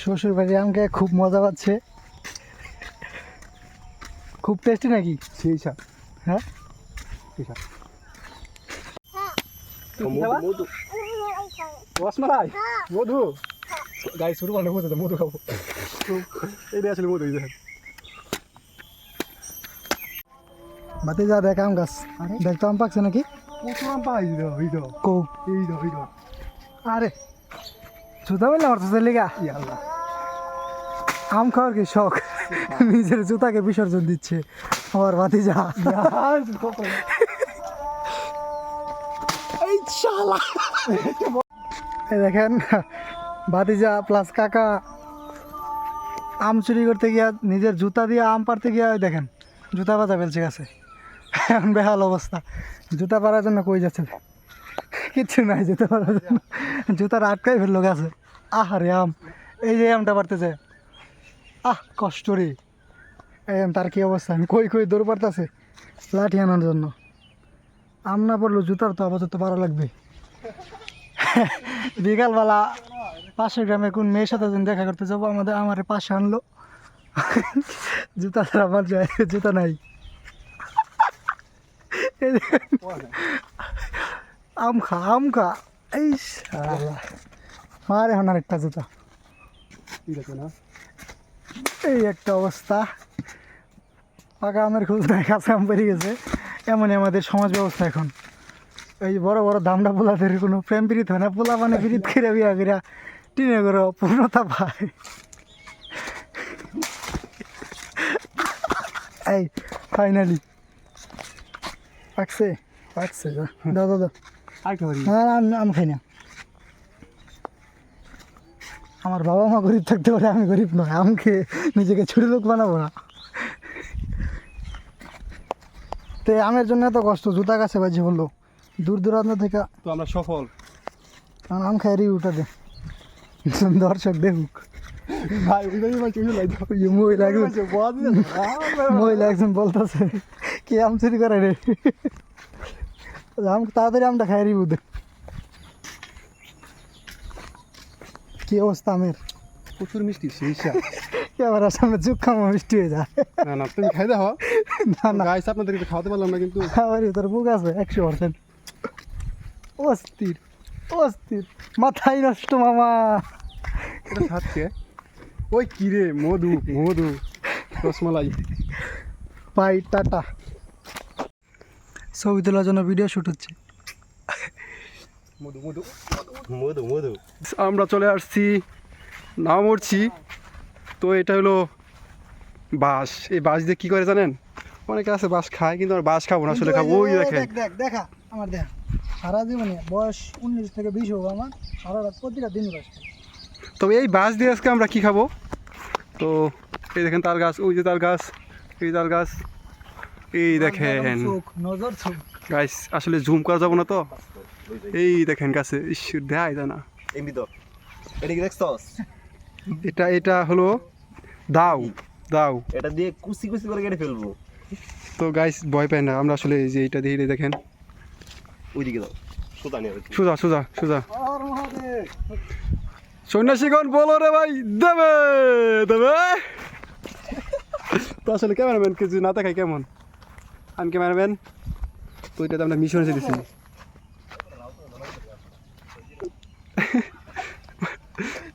শ্বশুর বাড়ি আমকে খুব মজা পাচ্ছে, খুব টেস্টি নাকি? সেই সাপ। হ্যাঁ সেই সাপ। মধু রসমালাই মধু গাই শুরু মানে মধু মধু খাবো। এইটাই আসলে মধু। বাতি যা দেখ আম গাছ, দেখতো আম পাকছে নাকি? প্রচুর আম পাই কো এই আরে জুতা বললে আমার তো লিগা আল্লাহ আম খাওয়ার কি শখ, নিজের জুতাকে বিসর্জন দিচ্ছে আমার বাতি যা। এই শালা এই দেখেন ভাতিজা প্লাস কাকা আম চুরি করতে গিয়া নিজের জুতা দিয়ে আম পাড়তে গিয়া ওই দেখেন জুতা বাঁধা ফেলছে গাছে। এখন বেহাল অবস্থা, জুতা পাড়ার জন্য কই যাচ্ছে? কিচ্ছু নাই জুতা পাড়ার জন্য, জুতার আটকাই ফেললো গাছে। আহারে আম, এই যে আমটা পারতেছে, কষ্ট রে। তার কি অবস্থা, আমি কই কই দৌড় পারতেছে লাঠি আনার জন্য। আম না পড়লো জুতার তো আপাতত পারা লাগবে। বিকালবেলা পাশের গ্রামে কোন মেয়ের সাথে যেন দেখা করতে যাবো, আমার পাশে আনলো জুতা ছাড়া আমার যায়, জুতা নাই। আম খা এই মারে এখন আরেকটা জুতা। এই একটা অবস্থা, পাকা আমের খোঁজ নাই, কাঁচা আম বেরিয়ে গেছে। এমনই আমাদের সমাজ ব্যবস্থা এখন। এই বড় বড় দামড়া পোলাদের কোনো প্রেম প্রীত হয় না, পোলা মানে প্রীত করে বিয়া করিয়া টিনে করে পূর্ণতা পায়। এই ফাইনালি পাকছে পাকছে, দাও দাও দাও। আমি খাই না, আমার বাবা মা গরিব থাকতে পারে, আমি গরিব নয়, আমাকে নিজেকে ছোট লোক বানাবো না। তো আমের জন্য এত কষ্ট, জুতা গাছে বাজি বললো দূর দূরান্ত থেকে, তো আমরা সফল। কারণ আম খাই রিভিউটা দে, দর্শক দেখুক। মহিলা একজন বলতেছে কি আম চুরি করে রে, আম তাড়াতাড়ি আমটা খাই রিভিউ দে। কি অবস্থা আমের? প্রচুর মিষ্টি সেই সাপ। এবার সামনে চুপ খামো মিষ্টি হয়ে যায়। না না তুমি খাই দাও না না গাইস, আপনাদেরকে খাওয়াতে পারলাম না কিন্তু। আমার ভিতরে বুক আছে 100%। অস্থির অস্থির, মাথায় নষ্ট মামা। এটা খাচ্ছে ওই কিরে মধু মধু রসমালাই। বাই টাটা। ছবি তোলার জন্য ভিডিও শ্যুট হচ্ছে। মধু মধু মধু মধু। আমরা চলে আসছি নামরছি। তো এটা হলো বাঁশ। এই বাঁশ দিয়ে কী করে জানেন? অনেকে আছে বাঁশ খায়, কিন্তু আমার বাঁশ খাবো না, আসলে খাবো। ওই দেখেন দেখা আমার দেখা সারা জীবনে বয়স 19 থেকে 20 হোক আমার, সারা রাত প্রতিটা দিন বাস। তবে এই বাঁশ দিয়ে আজকে আমরা কী খাবো? তো এই দেখেন তার গাছ, ওই যে তার গাছ, এই তার গাছ, এই দেখেন নজর চোখ গাছ। আসলে জুম করা যাবো না তো, এই দেখেন গাছে ঈশ্বর দেয় যায় না। এমনি তো এটা কি দেখছস? এটা এটা হলো দাও দাও। এটা দিয়ে কুচি কুচি করে কেটে ফেলবো। তো গাইস ভয় পায় না, আমরা আসলে এই যে এইটা দিয়ে দেখেন ওইদিকে দাও, সোজা নিয়ে সোজা সোজা সোজা। সন্ন্যাসীগণ বলো রে ভাই, দেবে দেবে। তো আসলে ক্যামেরাম্যান কিছু না দেখাই কেমন? আমি ক্যামেরাম্যান, তো ওইটাতে আমরা মিশন এসে দিচ্ছি।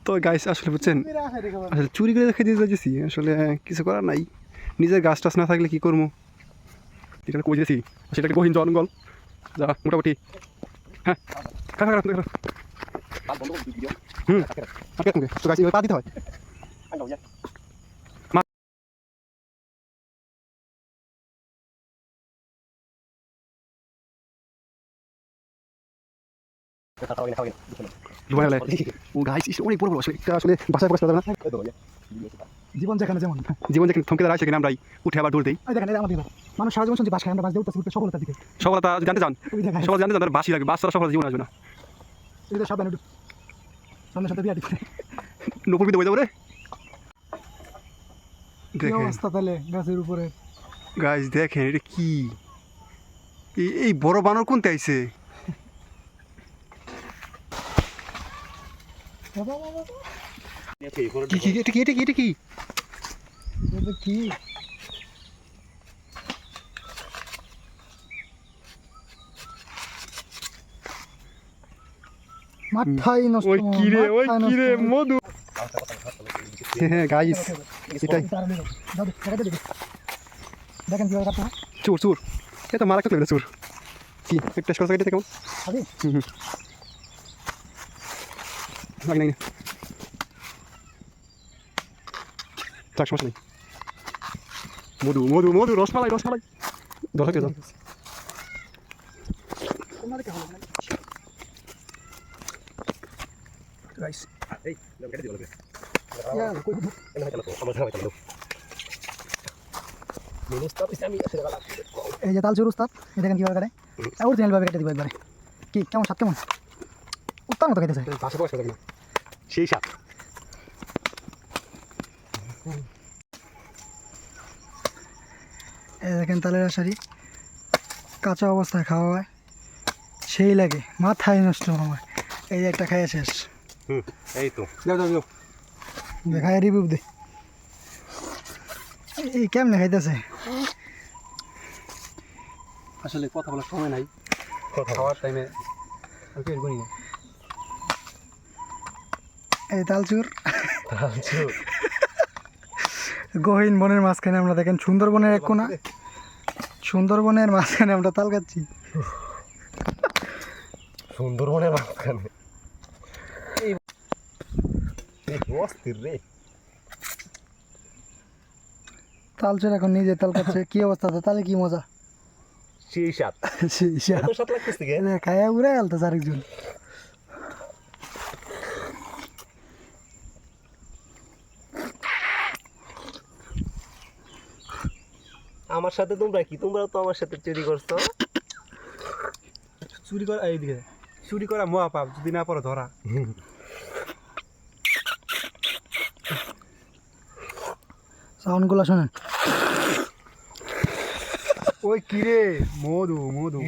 তো গাইস আসলে বুঝছেন, আসলে চুরি করে দেখে দিয়ে যাচ্ছি, আসলে কিছু করার নাই। নিজের গাছ টাছ না থাকলে কী করবো? এখানে কই দিয়েছি, সেটা একটা গহীন জঙ্গল যা মোটামুটি। হ্যাঁ খারাপ খারাপ খারাপ। তো গাছ পা দিতে হয়। ও গাইস অনেক বড় বড়, আসলে এটা আসলে বাসায় প্রকাশ করা যাবে না। জীবন যেখানে যেমন, জীবন যেখানে থমকে দাঁড়ায় সেখানে আমরাই উঠে আবার দৌড় দিই। দেখেন এটা আমার দিবা মানুষ সারা জীবন শুনছি বাস খায়, আমরা বাস দিয়ে উঠতে সফলতার দিকে। সফলতা জানতে চান, ওই দেখা সফলতা জানতে চান তাহলে বাসি লাগে, বাস ছাড়া সফলতা জীবন আসবে না। এটা সাবধানে উঠু, সামনে সাথে বিয়া দিচ্ছে। নপুর বিতে হয়ে যাবো রে। কি দেখেন অবস্থা তাহলে গাছের উপরে? গাইস দেখেন এটা কি, এই বড় বানর কোনতে আইছে? কি কি এটা কি এটা কি এটা কি এটা কি মাথাই নষ্ট ওই কি রে ওই মাথাই কি রে নষ্ট। মধু হ্যাঁ গাইস এটাই দাও, দেখাতে দেখি। দেখেন কিভাবে কাটতে হয়। চোর চোর এটা মারাত্মক লাগলো চোর কি একটা টেস্ট করতে কেমন খাবি? নাই নাই থাক সমস্যা নেই মধু মধু মধু রসমালাই রসমালাই দশ টাকা দাও Guys, এই নাম কেটে দিও ইয়া, কই দিবো? এনে চালাতো আমার ধারা চালাতো মিনিস্টার পিছে আমি আসলে গলা এই যে তালচুর উস্তাদ, এই দেখেন কিভাবে কাটে। অরিজিনাল ভাবে কেটে দিব একবারে। কি কেমন স্বাদ কেমন? উত্তম মতো খেতেছে। পাশে বসে না সেই সাপ এই দেখেন তালের আশারি কাঁচা অবস্থায় খাওয়া হয় সেই লাগে মাথায় নষ্ট আমার। এই যে একটা খাইয়া শেষ, এই তো দাও দাও দাও খাইয়া রিভিউ দে। এই কেমনে খাইতেছে? আসলে কথা বলার সময় নাই খাওয়ার টাইমে আর কি করি না এই তালচুর আচ্ছা গহীন বনের মাঝখানে আমরা দেখেন সুন্দরবনের এক কোণা, সুন্দরবনের মাঝখানে আমরা তাল খাচ্ছি। সুন্দরবনের মাঝখানে এই অস্থির রে তালচুর এখন নিজে তাল খাচ্ছে, কি অবস্থা? তাহলে কি মজা! সেই সাত সেই স্বাদ। এত সাত লাগতেছে কে খাইয়া উড়ে আলতেছে আরেকজন। আমার সাথে তোমরা কি তোমরাও তো আমার সাথে চুরি করছো চুরি করা এইদিকে চুরি করা মহা পাপ যদি না পড়ো ধরা সাউন্ডগুলো শোনেন। ওই কিরে মধু মধু